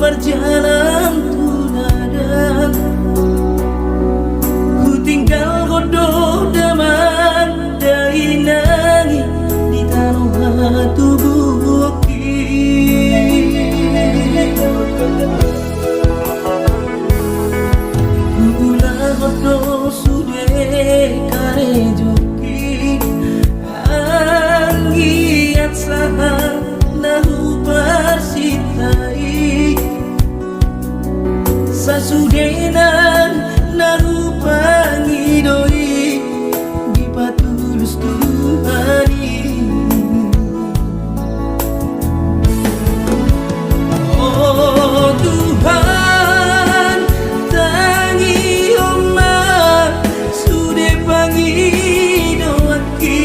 berjalan tunadang, ku tinggal bodoh daman dari nangis di tanah tubuh ulah bodoh sudah kare joki anggiat sahang nahu persitai Sasudenan narupangi doi di patulus Tuhani. Oh Tuhan, tangi omah sude pangi doaki.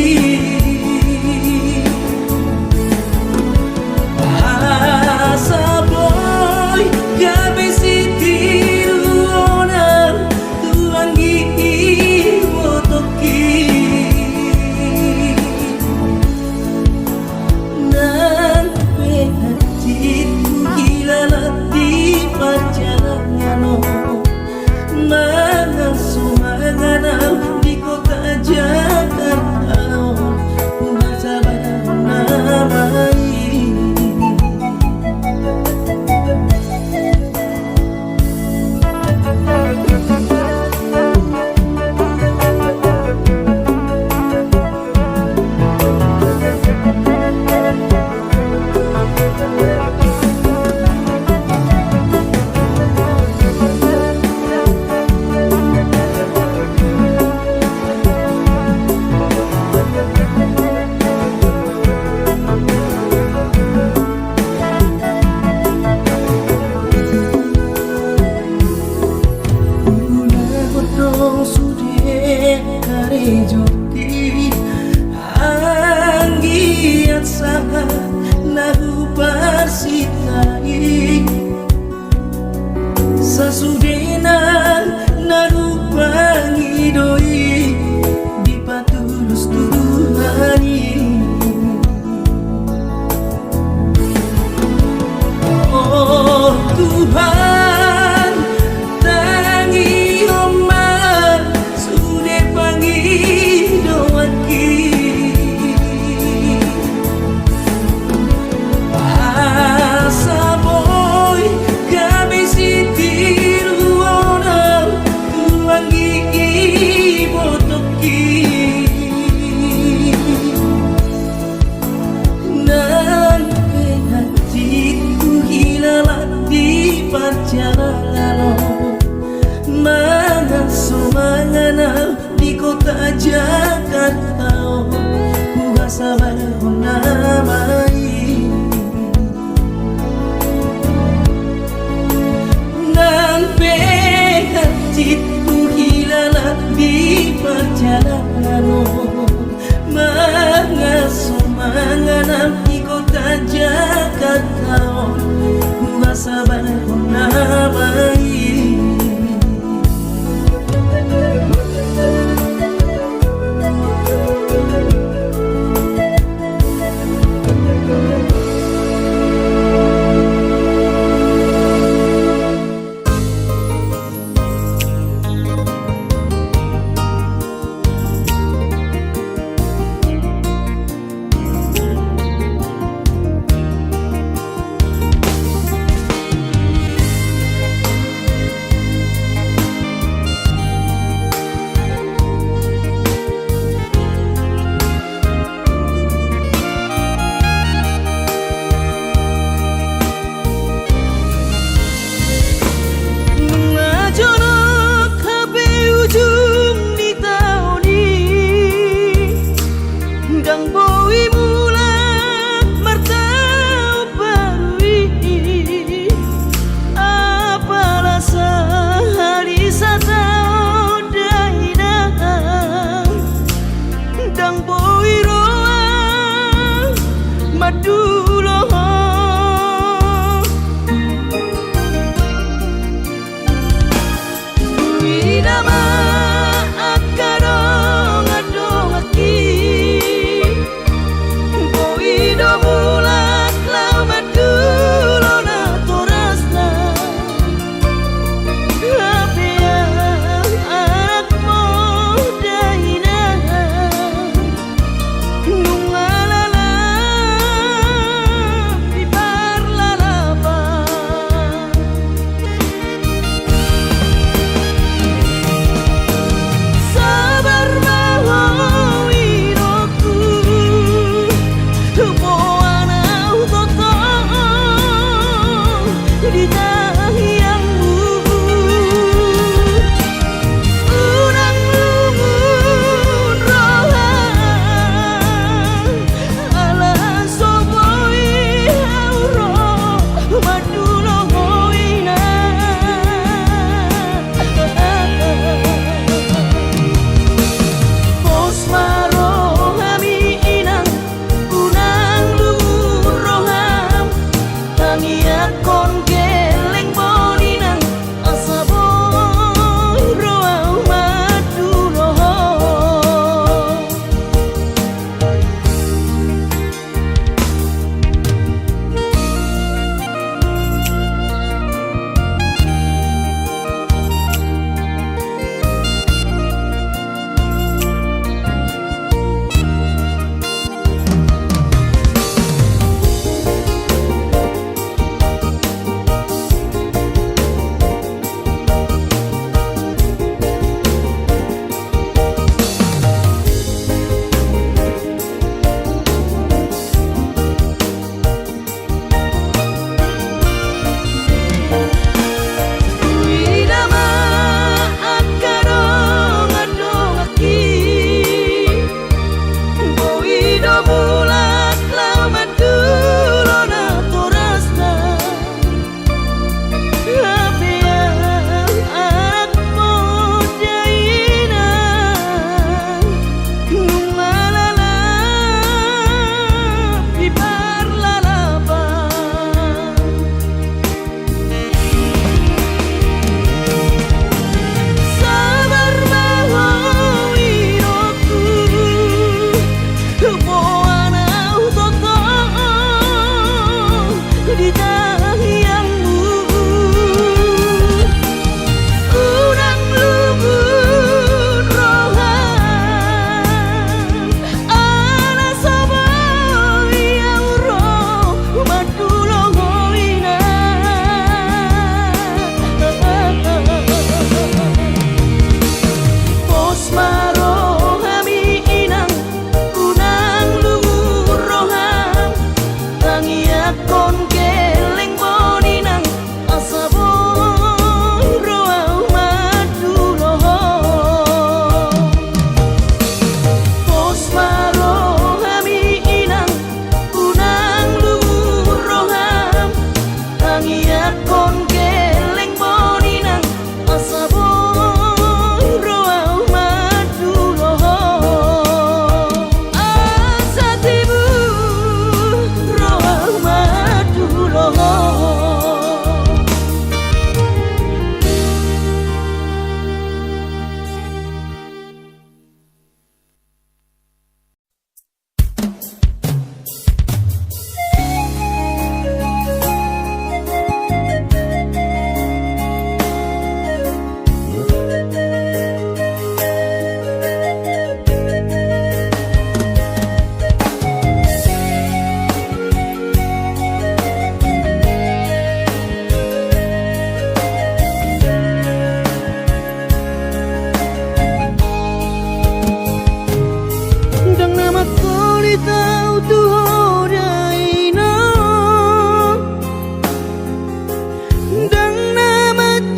Asa boy gabe sitiru onar tuangi wotoki. Nan penatiku hilalat di perjalanan, mangan sumanganam di kota Jakarta. Bahasa namai joki anggiat sangat nagu parsitai. Sasudenan nagu pangi doi di patulus Tuhani. Oh Tuhan, tangi omah sude pangi doaki. Asa boy kami sitiru onam tuangi botoki. Nan hatiku hilalat di perjalanan, mangan sumanganam di kota Jakarta. Bahasa namai nan hatiku hilalat di perjalanan, mangan sumanganam di kota Jakarta. Bahasa namai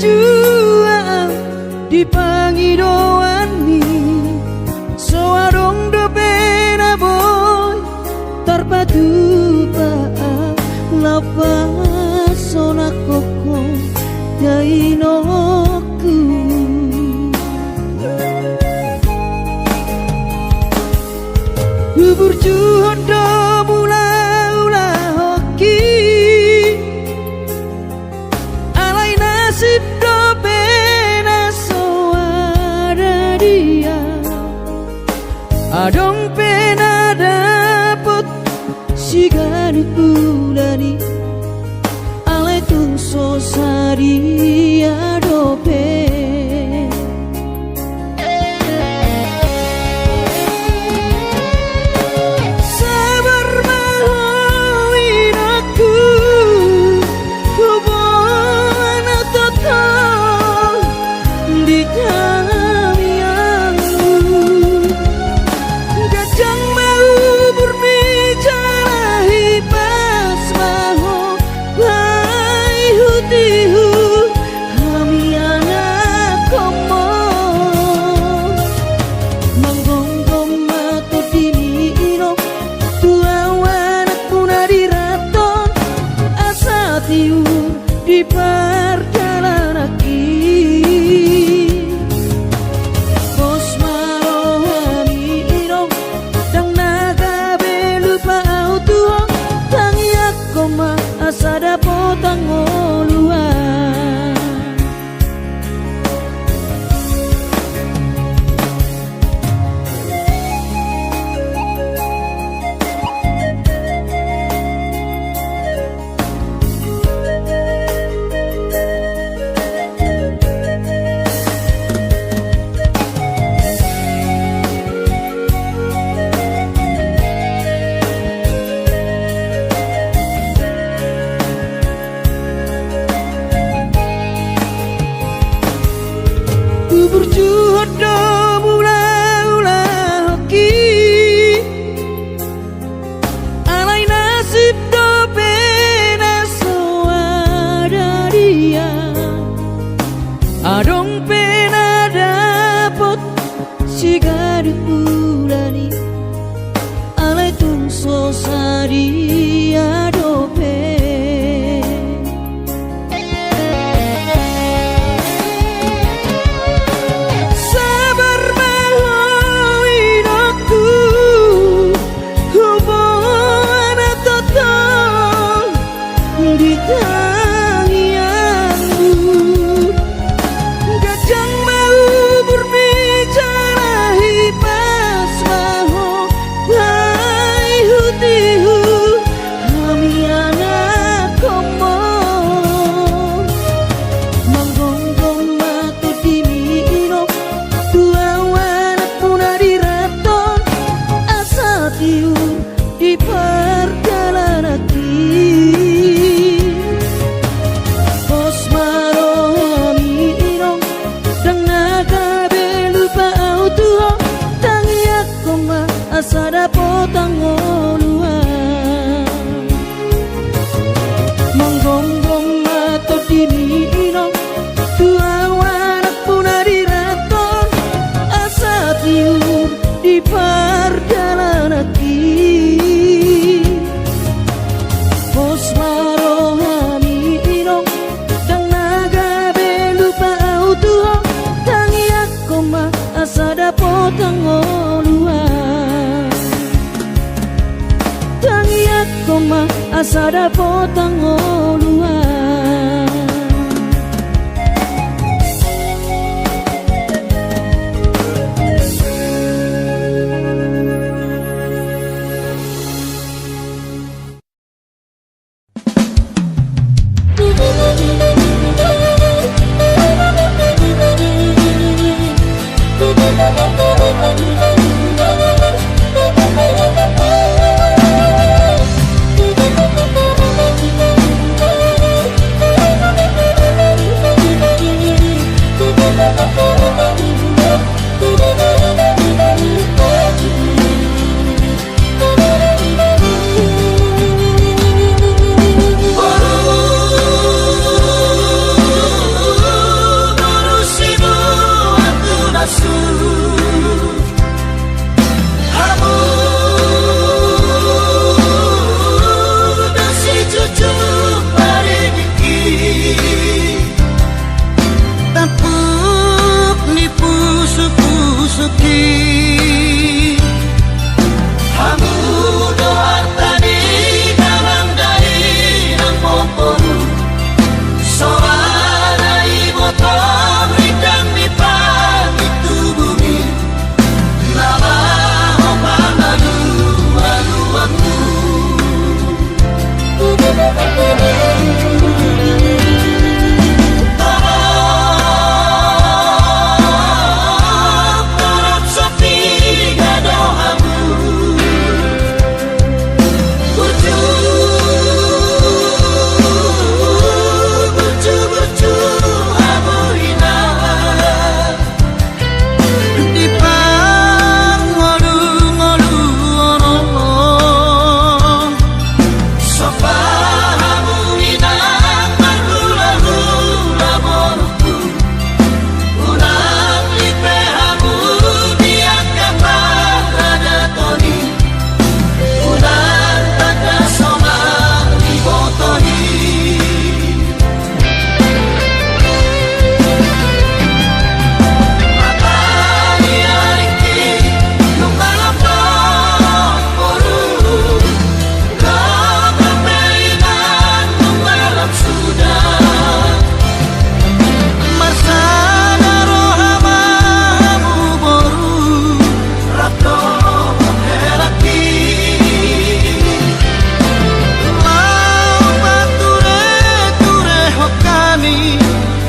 berjuang di pangidoani soarong do pena boy terpadu paa lapas sona koko dainoku berjuang do mula hoki alai nasib do pena soara dia adong pena dapet sigari bulani alai tung sosari adope sabar mahuin aku hubungan total di kamianmu kadang mau berbicara hipas mahu baik hutihu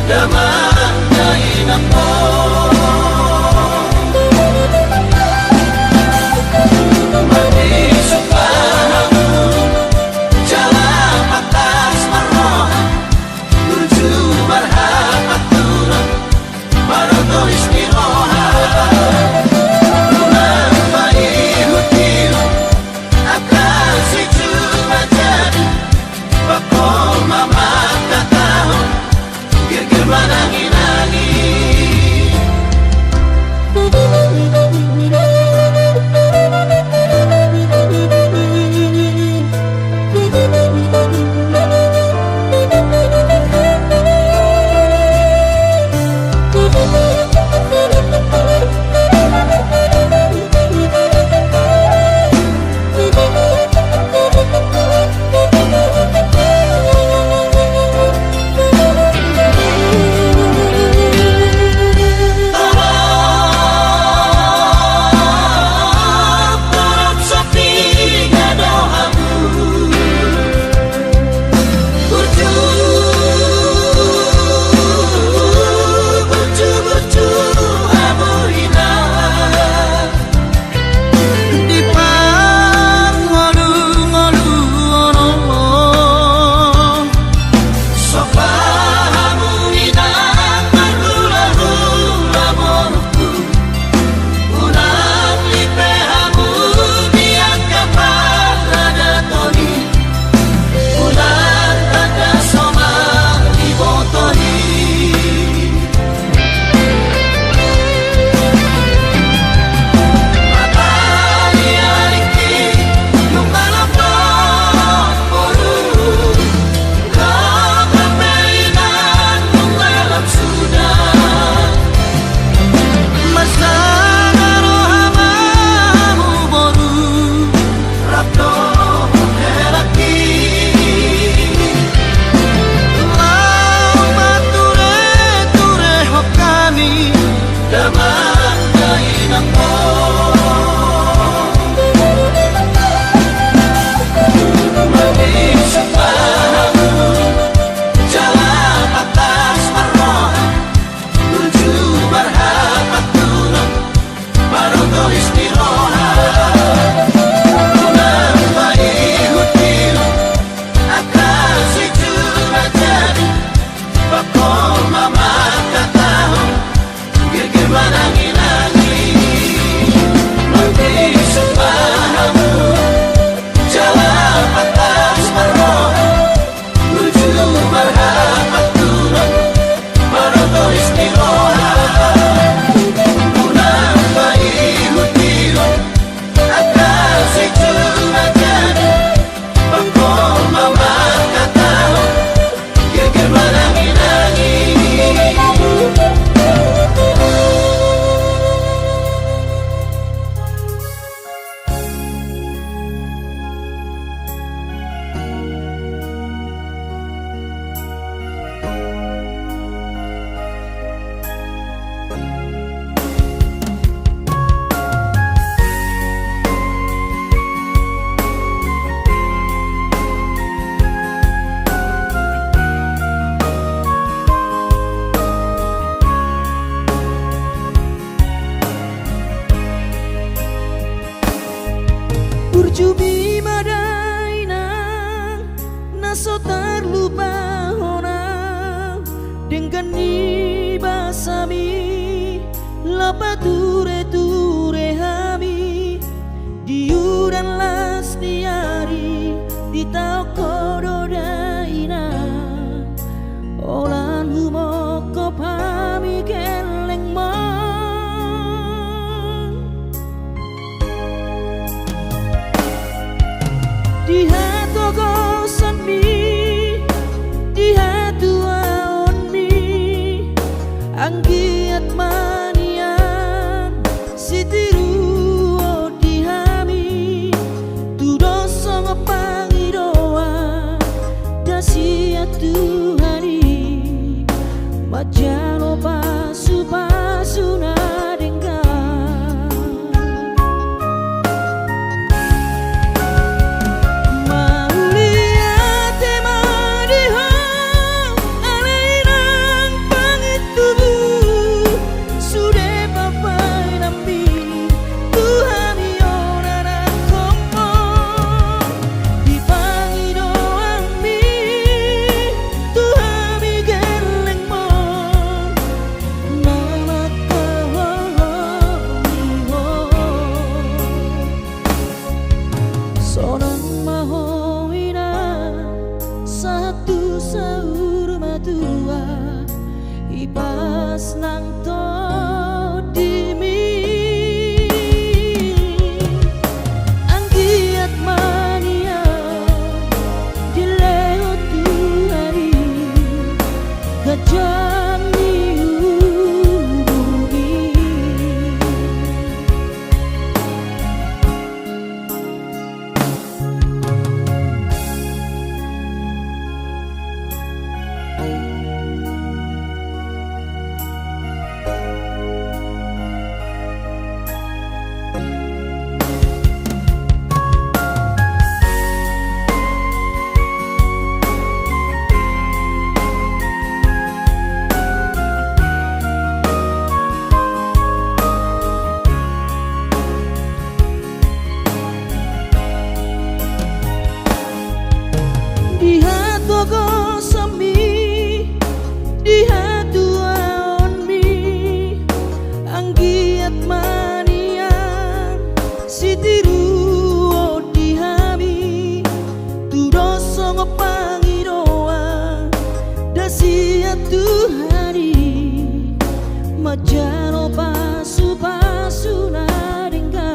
damang na ko. Manisok pahamu jalan atas marohan tuju marhamat turun maroto istiroha unang maihut-ihut akan si cuma jadi bakol mamakatahon gir-gir manangin-angin. Burjubi madaina naso terlupa honang dengan ni basami lapa ture hami diuran las diari di tau kododaina olan humoko pami keleng di hatu gosan mi di hatu aon mi anggiat manian sitiru di hami tu dosa ngapangidoa dasia Tuhani majano pasu na dengka Maulia tema di hong alaina Ipas nang to dimi anggiat mania dileo tu hari gajah niubi Dihato sami dihatu aonmi anggiat manian sitiru dihami tudoso ngopangiroa dasiat tuhari majano pasu-pasu naringga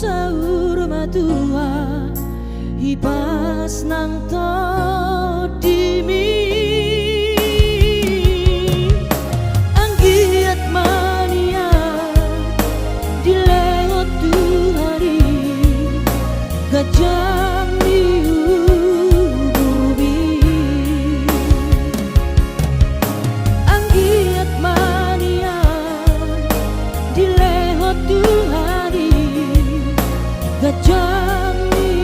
sahur matua ipas nang to dimi anggiat mania dilewat tu hari gajah niubi anggiat mania dilewat tu hari gajah niubi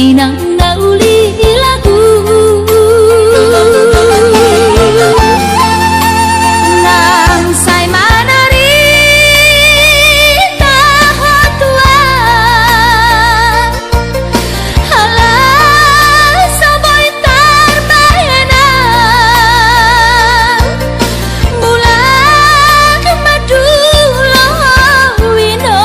inang nauli lagu nang say manari tahatua halah saboy tarbayana bulan madulo wino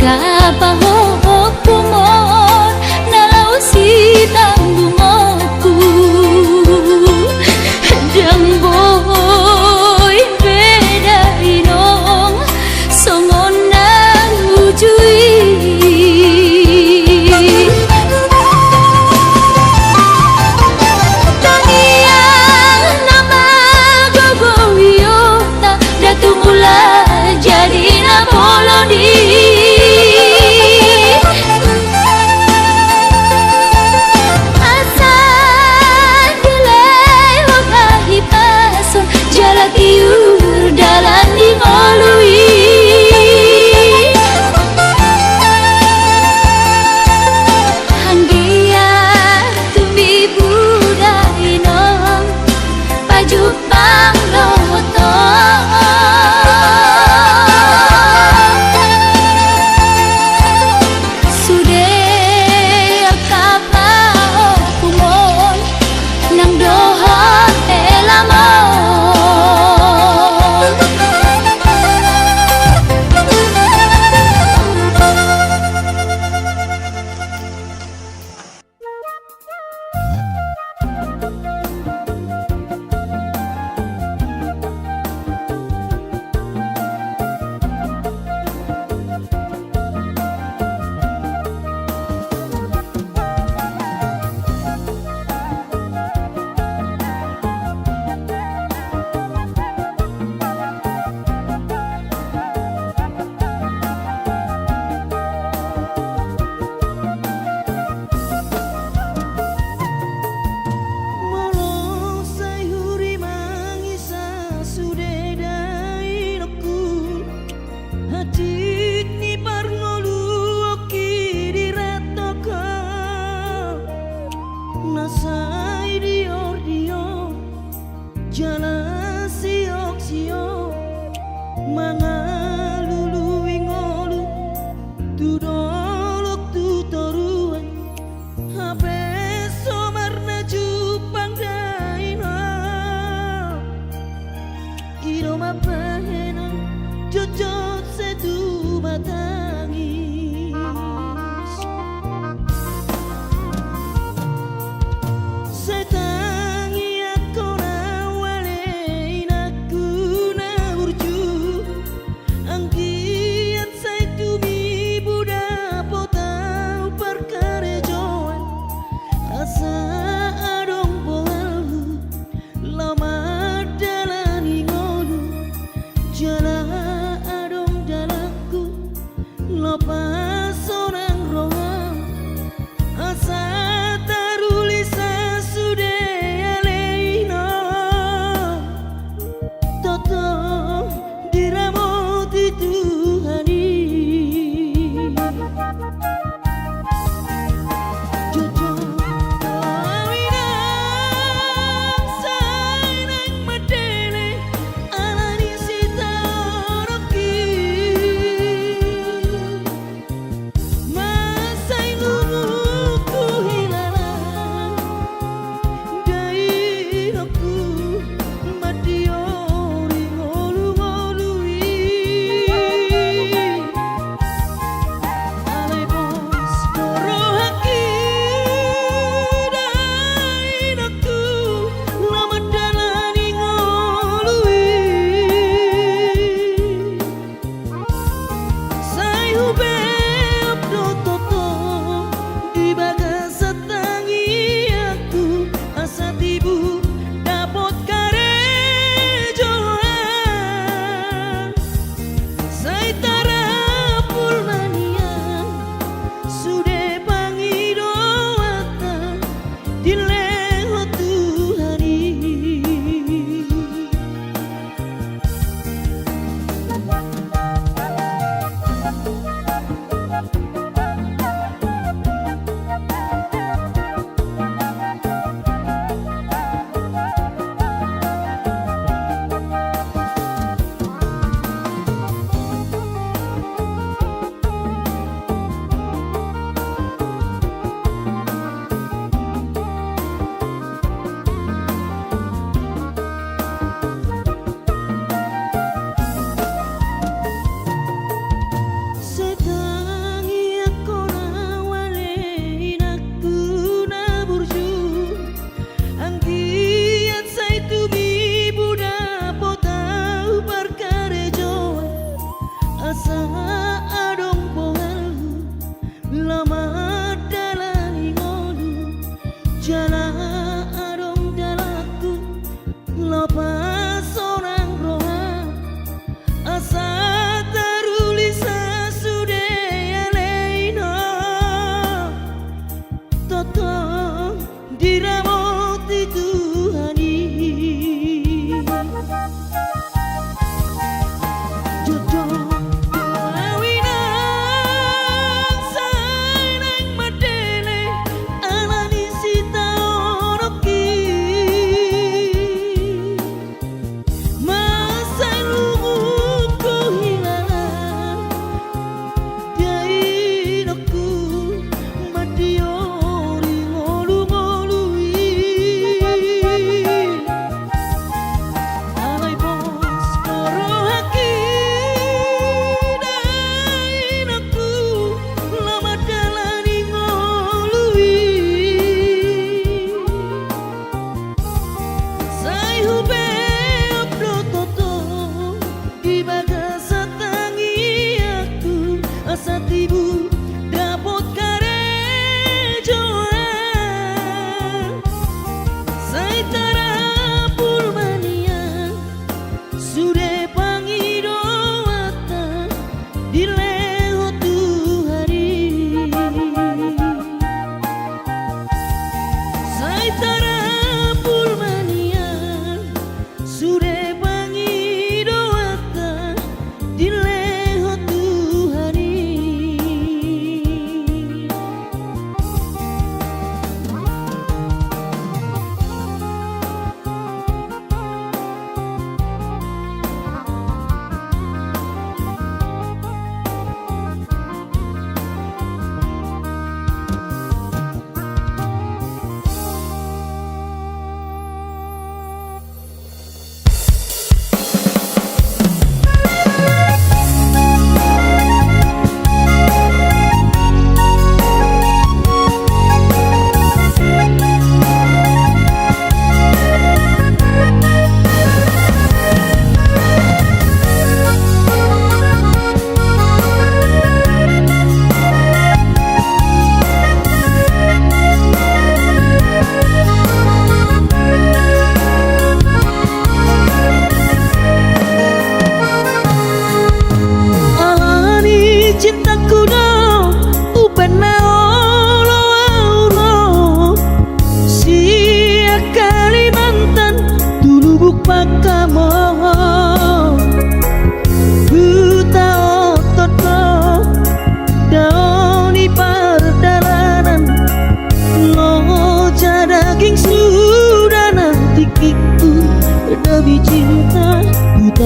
kapahok kumon nalaw si tanggungokku Jang boy beda inong songon nang ujui Tangiang nama gogowiota datumula jadi na polodi Jalatiur dalan di ngolui Hanggia tumbi budai nong pajupang loto Sude kapao kumon nang dohot elamon Jalan siok-siok mangalului ngolu tudolok tutoruan habe somarna jupang daina iroma pahena jojot setu matangis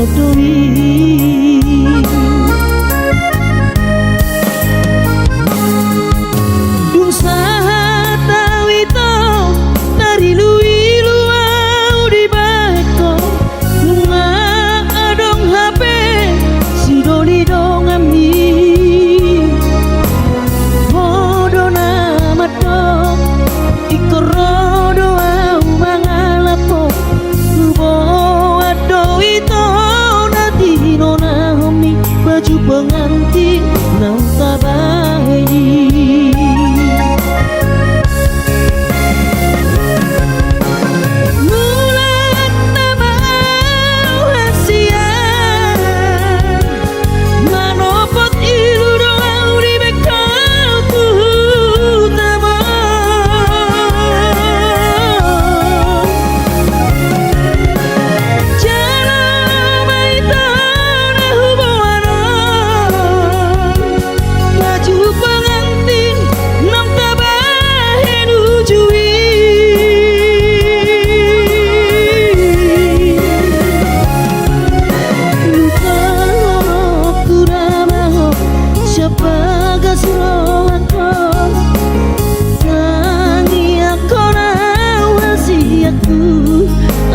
doi. Dung saha tawi to dari lui luau di bako lunga adong HP si doli dong ami bodo namat dong ikorodo au mangalapo lubo ado ito nati nona homi baju pengantin nang tabahi.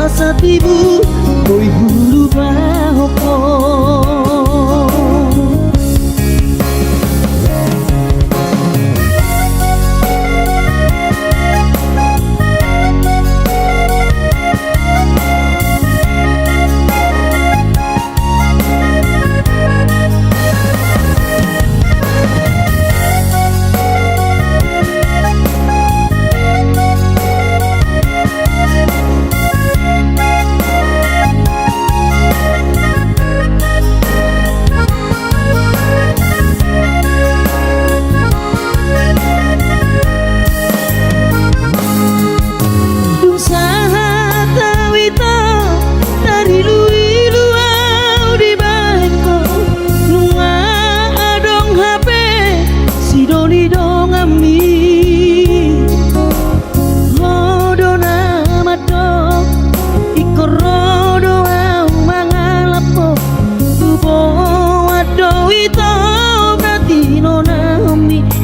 Asa tibu koi hulu bahoko.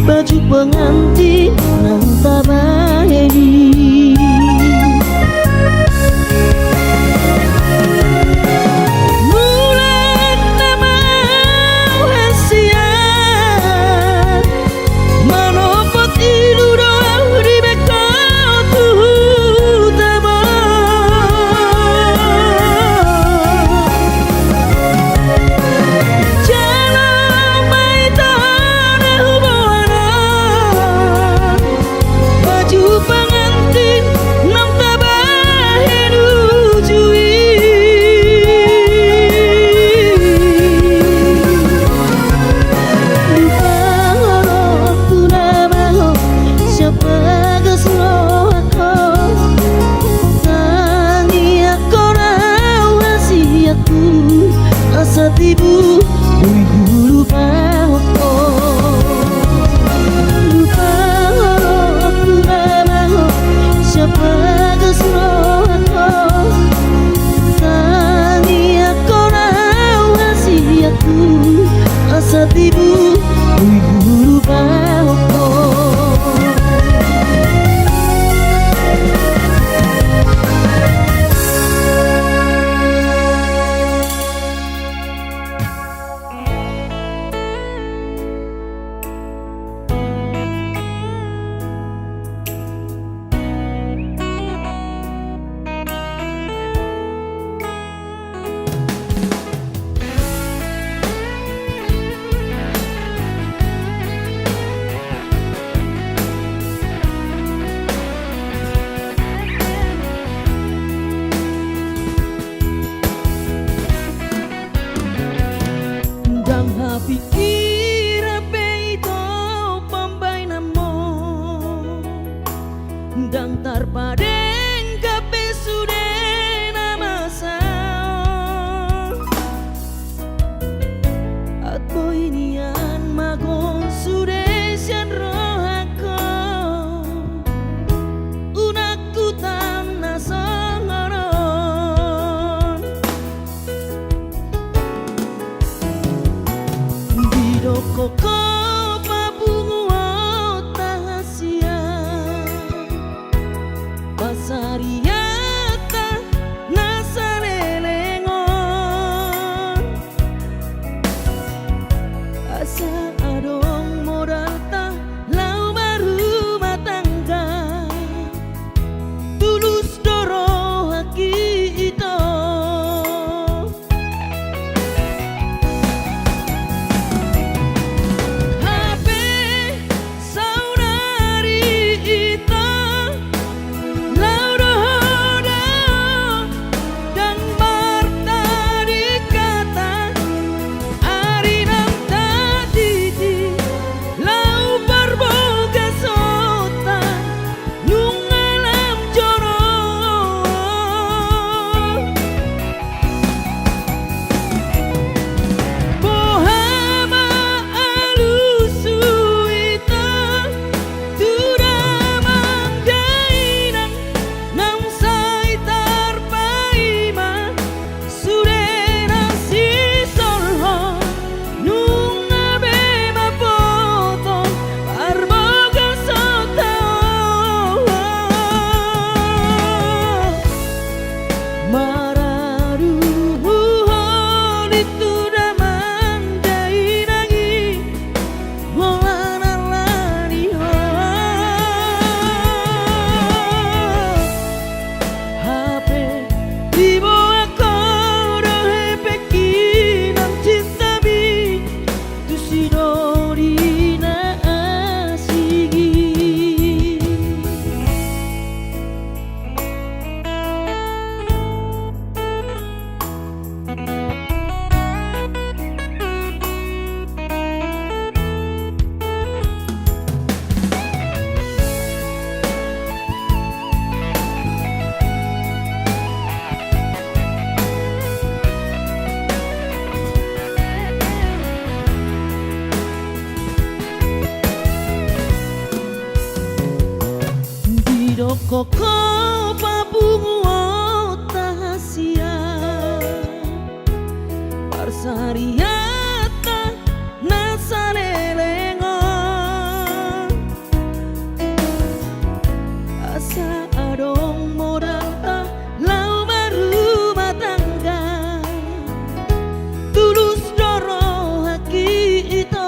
Baju pengantin nang tabahi. Mulat nama hasian manopot ilu doang di bekal tuh asa tibu ui hulu bahoko. Lupa aku namaho siapa kesrohako tangi aku rawasi aku asa tibu ui hulu bahoko. Dang pikir peito pambay namo dang tarpadeng kape sude namasao at ko inian magon sude sian rohako unaku tam nasangaron koko pabunguo tahasia pasariata nasalelengon asa adong modal ta lau baru matangga tulus doro haki ito koko pabunguo tahasia parsariata nasalelengon asa adong modal ta lau baru matangga tulus doro haki ito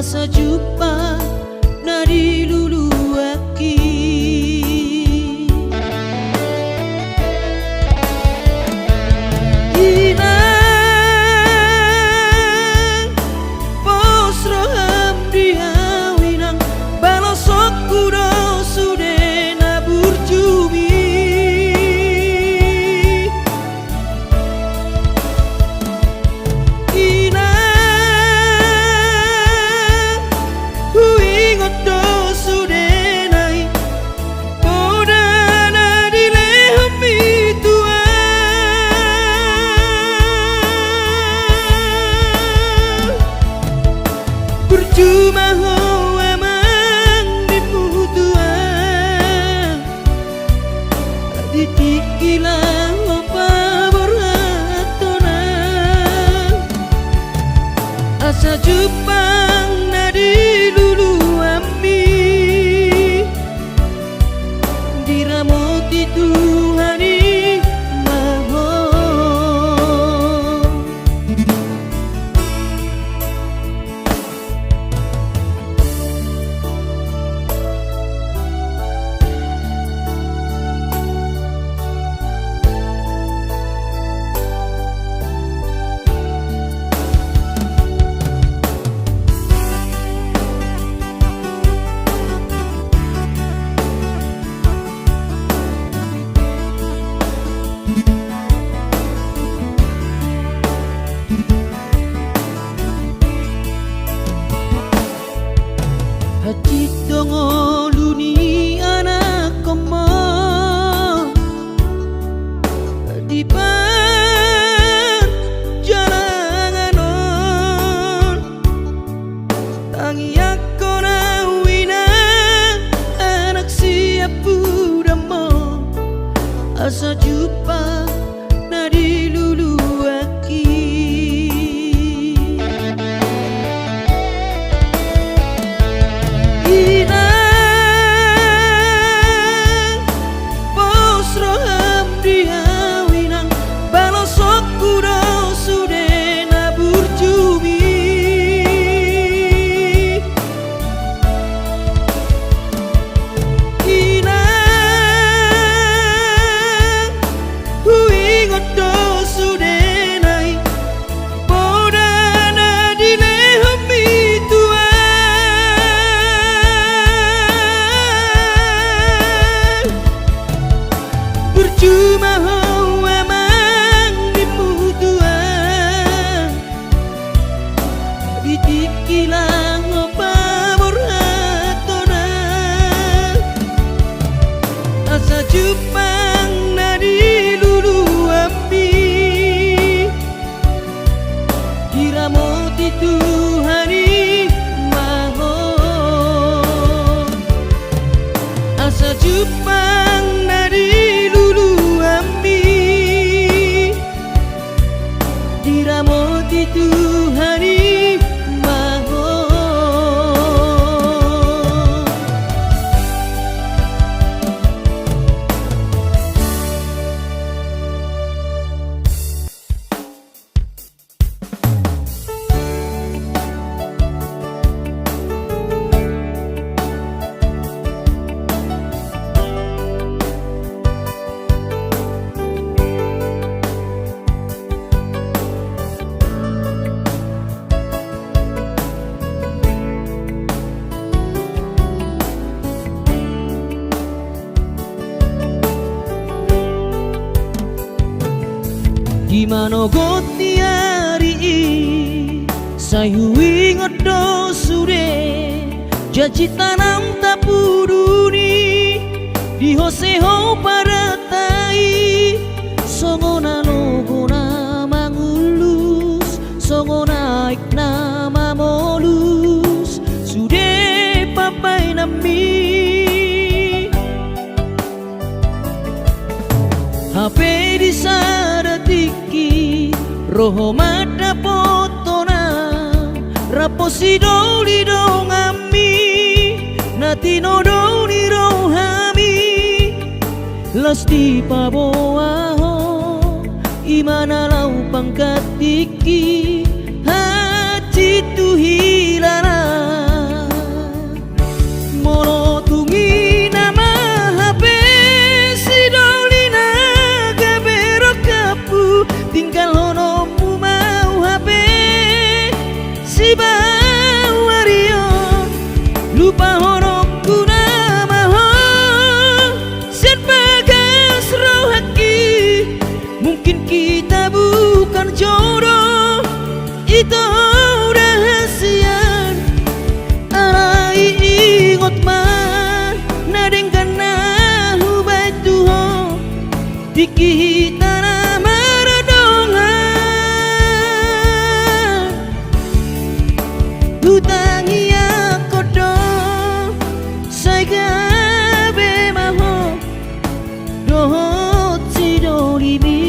asa jumpa nadi lulu aki inang pos roham diawinang balosok kudo sude nabur jumi Cuma ho emang diputuan ditikilang opa boratonan asa jupang nadi lulu ami diramoti Tuhani hati dongo luni anak koma di pan jalanganon tangi aku nawina anak siap budamo asa jumpa nadi lulu aki inang pos roham diawinang balosok kudo sude nabur jumi inang huingot do sude nai bodana dilehami cuma ho emang diputuan ditikilang opa boratonan asa jupang nadi lulu ami diramoti Tuhani mahon asa jupang nadi diramoti Tuhani mahon Gimana goti hari sayui ngodo sure janji tanam tapuduni di hoseho paratai songona logona mangulus songona ikna mamolus sude papai nami HP di sadatiki roho mata potona raposi doli dongami natino doli rohami lasti paboaho imana lau pangkatiki hati tu hilana Itu rahasian arai ingot man nadeng kana hubai tuho tiki tanah maradongan hutangi akodo saiga be maho dohot sidolibi.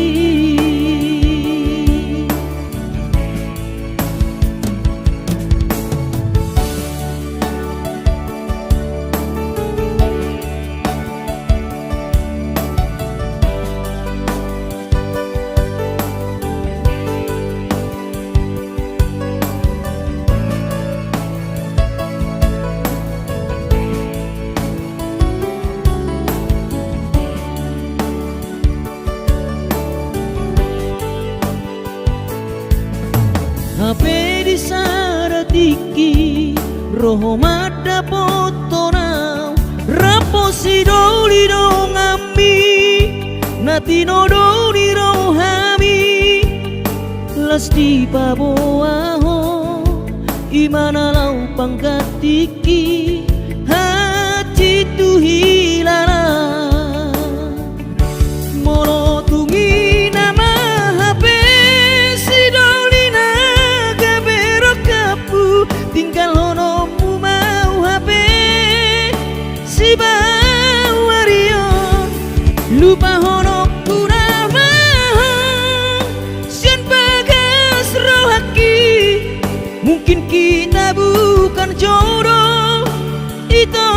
Hape di saratiki roho mada potona raposi doli do ngami natino doli rohami lasti paboaho imana lau pangkatiki hati tu hilala molo tungi nama hape si dolina gabero kapu tinggal hono mu mau hape si bawario lupa hono kurama sian bagas rohaki mungkin kita bukan jodoh itu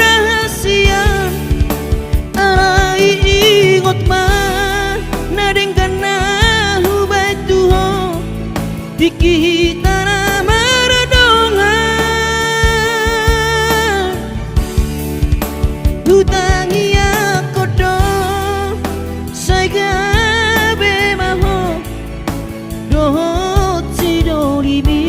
rahasian arai ingot man nadeng kana hubai tuho tiki tanah maradongan hutangi akodo saiga be maho dohot sidolibi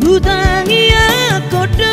hutangi akodo